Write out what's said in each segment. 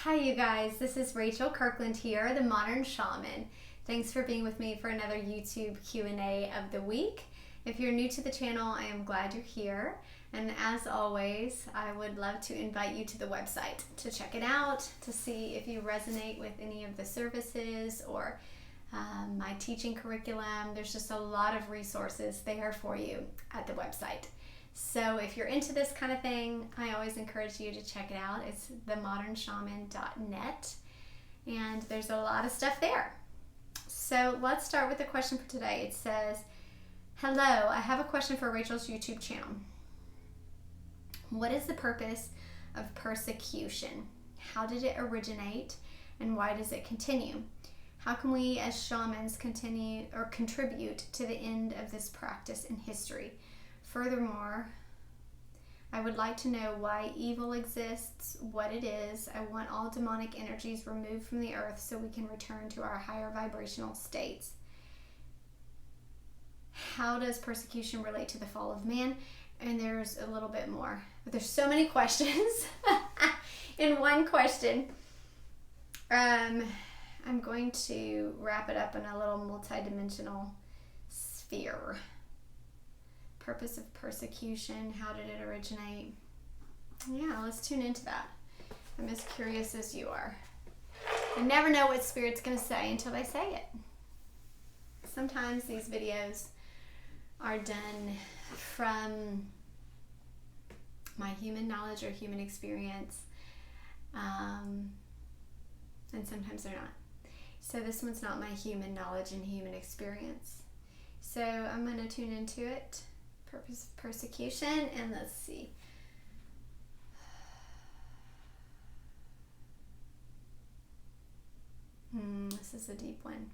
Hi you guys, this is Rachel Kirkland here, the Modern Shaman. Thanks for being with me for another YouTube Q&A of the week. If you're new to the channel, I am glad you're here. And as always, I would love to invite you to the website to check it out, to see if you resonate with any of the services or my teaching curriculum. There's just a lot of resources there for you at the website. So if you're into this kind of thing, I always encourage you to check it out. It's themodernshaman.net, and there's a lot of stuff there. So let's start with the question for today. It says, hello, I have a question for Rachel's YouTube channel. What is the purpose of persecution? How did it originate, and why does it continue? How can we as shamans continue or contribute to the end of this practice in history? Furthermore, I would like to know why evil exists, what it is. I want all demonic energies removed from the earth so we can return to our higher vibrational states. How does persecution relate to the fall of man? And there's a little bit more. But there's so many questions in one question. I'm going to wrap it up in a little multidimensional sphere. Purpose of persecution, how did it originate? Yeah, let's tune into that. I'm as curious as you are. I never know what Spirit's going to say until they say it. Sometimes these videos are done from my human knowledge or human experience, and sometimes they're not. So this one's not my human knowledge and human experience. So I'm going to tune into it. Purpose of persecution, and let's see. This is a deep one.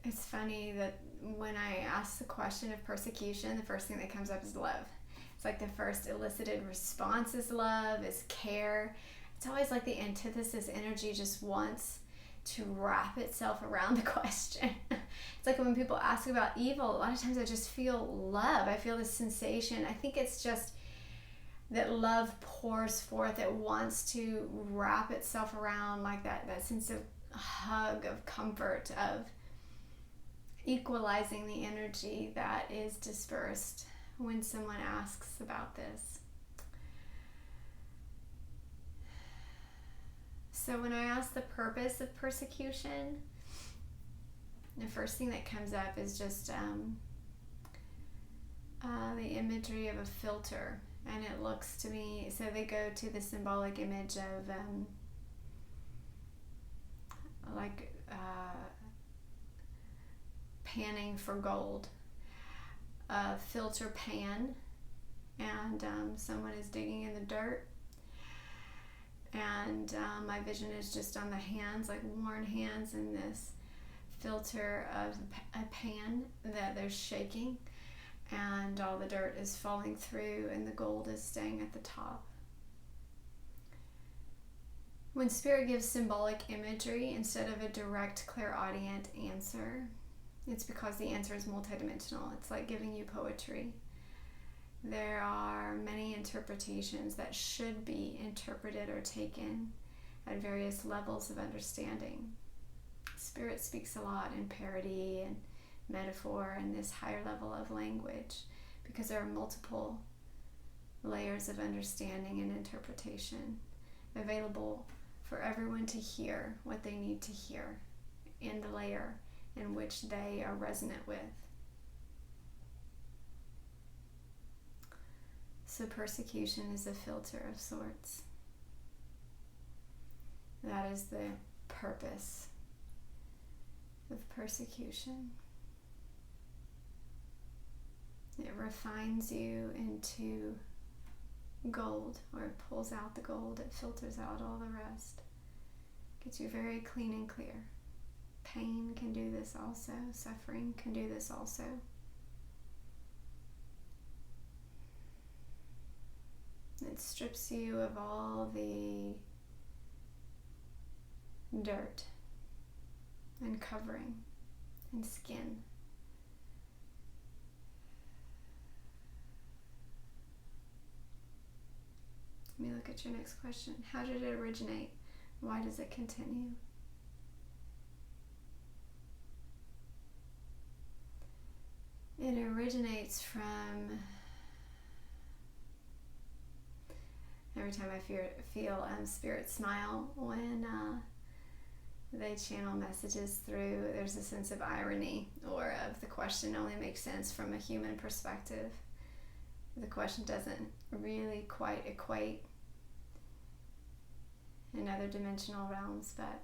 It's funny that when I ask the question of persecution, the first thing that comes up is love. It's like the first elicited response is love, is care. It's always like the antithesis energy just wants to wrap itself around the question. It's like when people ask about evil, a lot of times I just feel love. I feel this sensation. I think it's just that love pours forth. It wants to wrap itself around like that sense of hug, of comfort, of equalizing the energy that is dispersed when someone asks about this. So when I ask the purpose of persecution, the first thing that comes up is just the imagery of a filter. And it looks to me, so they go to the symbolic image of panning for gold. A filter pan, and someone is digging in the dirt. And my vision is just on the hands, like worn hands in this filter of a pan that they're shaking, and all the dirt is falling through and the gold is staying at the top. When Spirit gives symbolic imagery instead of a direct, clairaudient answer, it's because the answer is multidimensional. It's like giving you poetry. There are many interpretations that should be interpreted or taken at various levels of understanding. Spirit speaks a lot in parody and metaphor and this higher level of language because there are multiple layers of understanding and interpretation available for everyone to hear what they need to hear in the layer in which they are resonant with. So persecution is a filter of sorts. That is the purpose of persecution. It refines you into gold, or it pulls out the gold, it filters out all the rest. Gets you very clean and clear. Pain can do this also. Suffering can do this also. It strips you of all the dirt and covering and skin. Let me look at your next question. How did it originate? Why does it continue? It originates from, every time I feel Spirit smile when they channel messages through, there's a sense of irony, or of the question only makes sense from a human perspective. The question doesn't really quite equate in other dimensional realms, but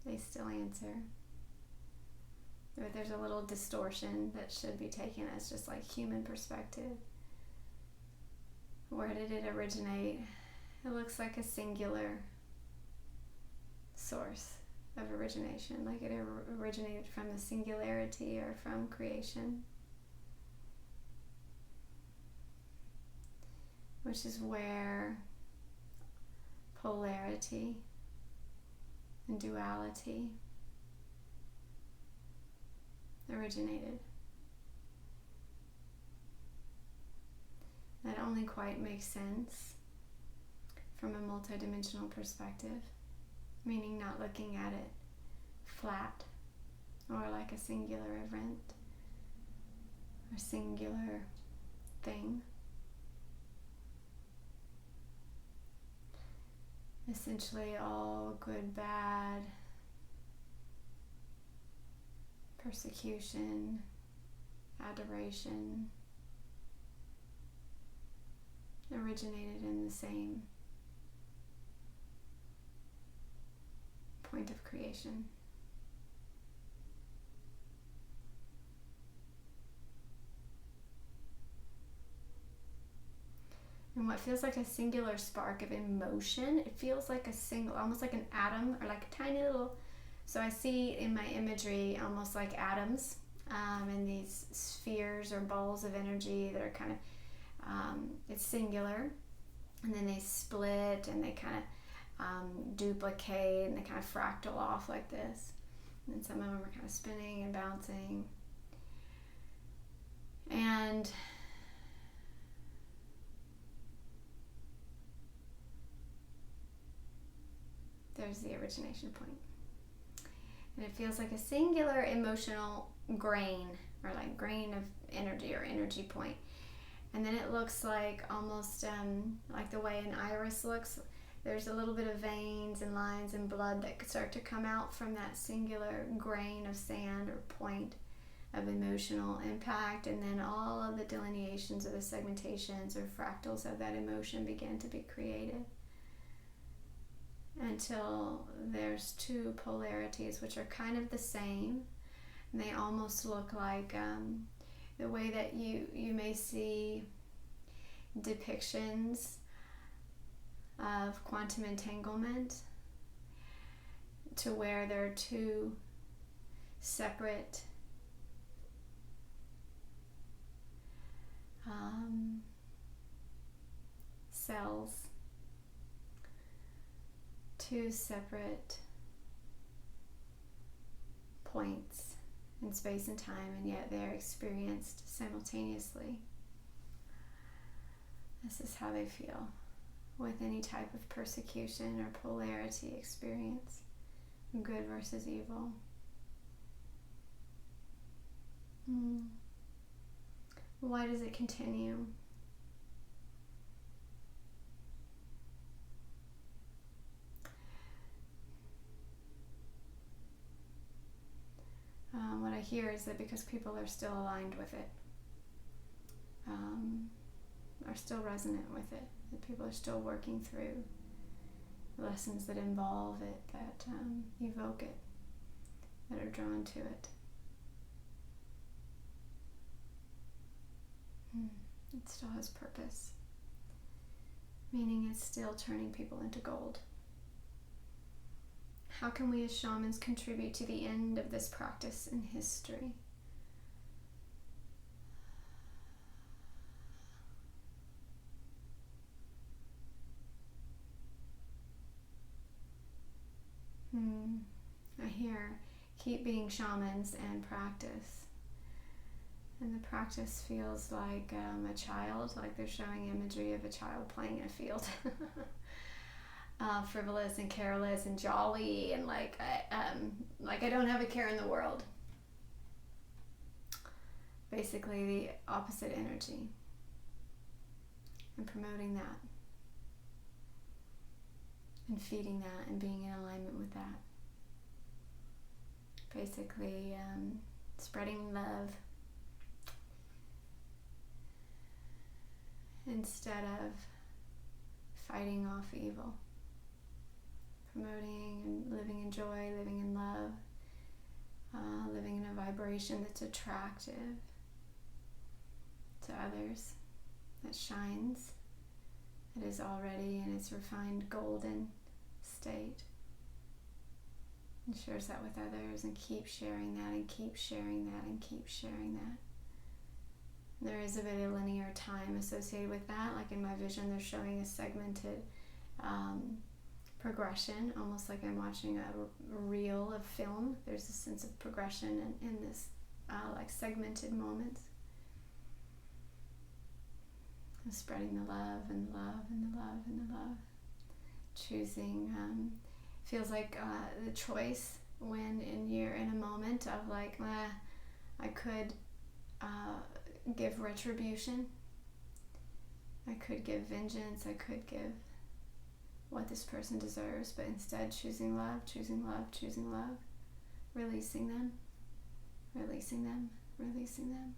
they still answer. But there's a little distortion that should be taken as just like human perspective. Where did it originate? It looks like a singular source of origination, like it originated from the singularity or from creation, which is where polarity and duality originated. That only quite makes sense from a multidimensional perspective, meaning not looking at it flat or like a singular event or singular thing. Essentially all good, bad, persecution, adoration originated in the same point of creation. And what feels like a singular spark of emotion, it feels like a single, almost like an atom, or like a tiny little, so I see in my imagery almost like atoms, and these spheres or balls of energy that are kind of, it's singular, and then they split and they kind of duplicate and they kind of fractal off like this. And then some of them are kind of spinning and bouncing. And there's the origination point. And it feels like a singular emotional grain, or like grain of energy or energy point. And then it looks like almost like the way an iris looks. There's a little bit of veins and lines and blood that could start to come out from that singular grain of sand or point of emotional impact. And then all of the delineations or the segmentations or fractals of that emotion begin to be created, until there's two polarities which are kind of the same. And they almost look like the way that you may see depictions of quantum entanglement, to where there are two separate cells, two separate points in space and time, and yet they're experienced simultaneously. This is how they feel with any type of persecution or polarity experience, good versus evil. Why does it continue? What I hear is that because people are still aligned with it, are still resonant with it, that people are still working through lessons that involve it, that evoke it, that are drawn to it. It still has purpose, meaning it's still turning people into gold. How can we as shamans contribute to the end of this practice in history? I hear keep being shamans and practice. And the practice feels like a child, like they're showing imagery of a child playing in a field. Frivolous and careless and jolly and like I don't have a care in the world. Basically the opposite energy. And promoting that. And feeding that and being in alignment with that. Basically spreading love instead of fighting off evil. Promoting and living in joy, living in love, living in a vibration that's attractive to others, that shines, that is already in its refined golden state. And shares that with others and keep sharing that and keep sharing that and keep sharing that. There is a bit of linear time associated with that. Like in my vision, they're showing a segmented progression, almost like I'm watching a reel of film. There's a sense of progression in this like segmented moments. And spreading the love and love and the love and the love. Choosing feels like the choice when you're in a moment of like, I could give retribution, I could give vengeance, I could give what this person deserves, but instead choosing love, choosing love, choosing love, releasing them, releasing them, releasing them.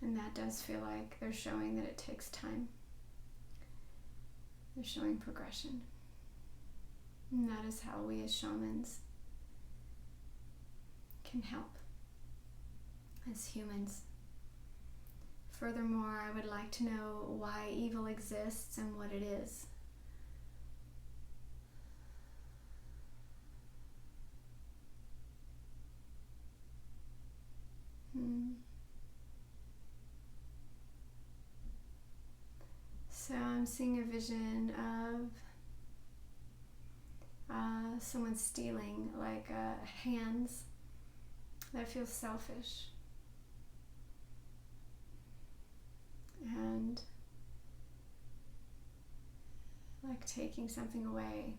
And that does feel like they're showing that it takes time. They're showing progression. And that is how we as shamans can help as humans. Furthermore, I would like to know why evil exists and what it is. So I'm seeing a vision of someone stealing, like hands that feel selfish. And like taking something away.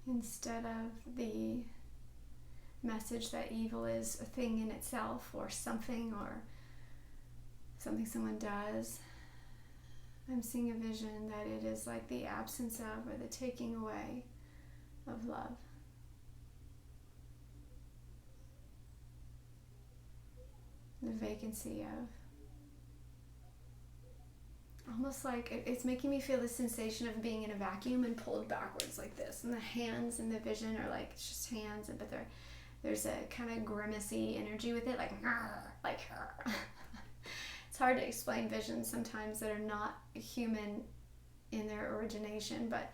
Instead of the message that evil is a thing in itself or something someone does, I'm seeing a vision that it is like the absence of or the taking away of love. The vacancy of. Almost like it's making me feel the sensation of being in a vacuum and pulled backwards like this. And the hands in the vision are like, it's just hands, but there's a kind of grimacy energy with it, like It's hard to explain visions sometimes that are not human in their origination, but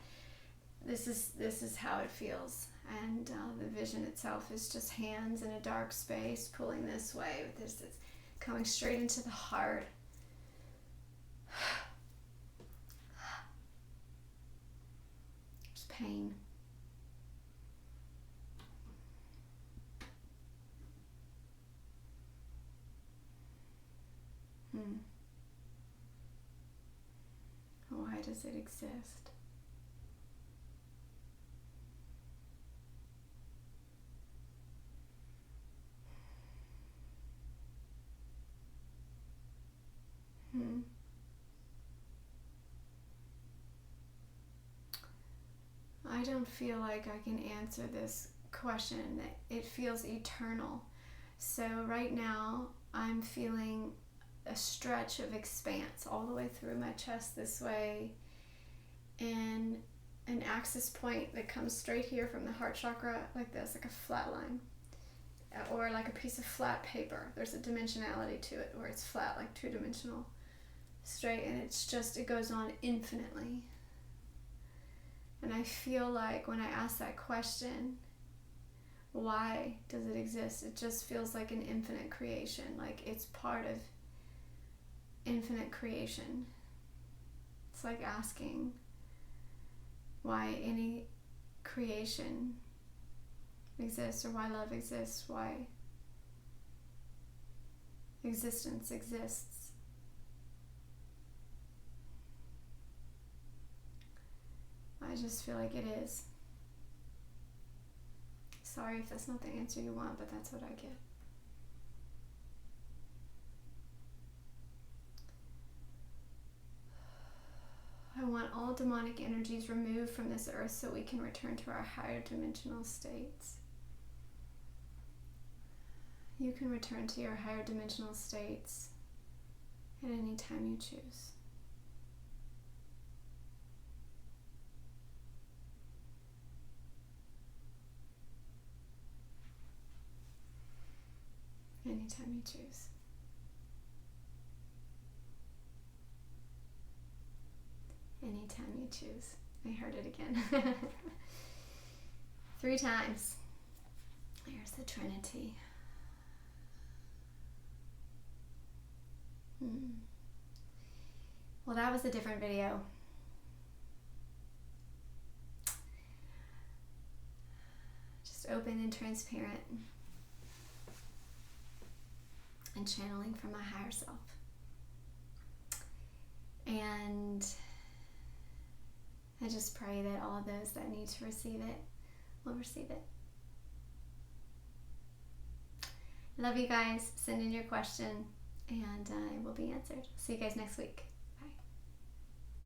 this is how it feels. And the vision itself is just hands in a dark space pulling this way with this. It's coming straight into the heart. There's pain. Why does it exist? I don't feel like I can answer this question. It feels eternal. So right now I'm feeling a stretch of expanse all the way through my chest this way, and an axis point that comes straight here from the heart chakra like this, like a flat line, or like a piece of flat paper. There's a dimensionality to it where it's flat, like two-dimensional, straight, and it goes on infinitely. And I feel like when I ask that question, why does it exist? It just feels like an infinite creation, like it's part of infinite creation. It's like asking, why any creation exists, or why love exists, why existence exists. I just feel like it is. Sorry if that's not the answer you want, but that's what I get. I want all demonic energies removed from this earth so we can return to our higher dimensional states. You can return to your higher dimensional states at any time you choose. Anytime you choose. Anytime you choose. I heard it again. 3 times. There's the Trinity. Well, that was a different video. Just open and transparent. And channeling from my higher self. And I just pray that all of those that need to receive it will receive it. Love you guys. Send in your question and it will be answered. See you guys next week.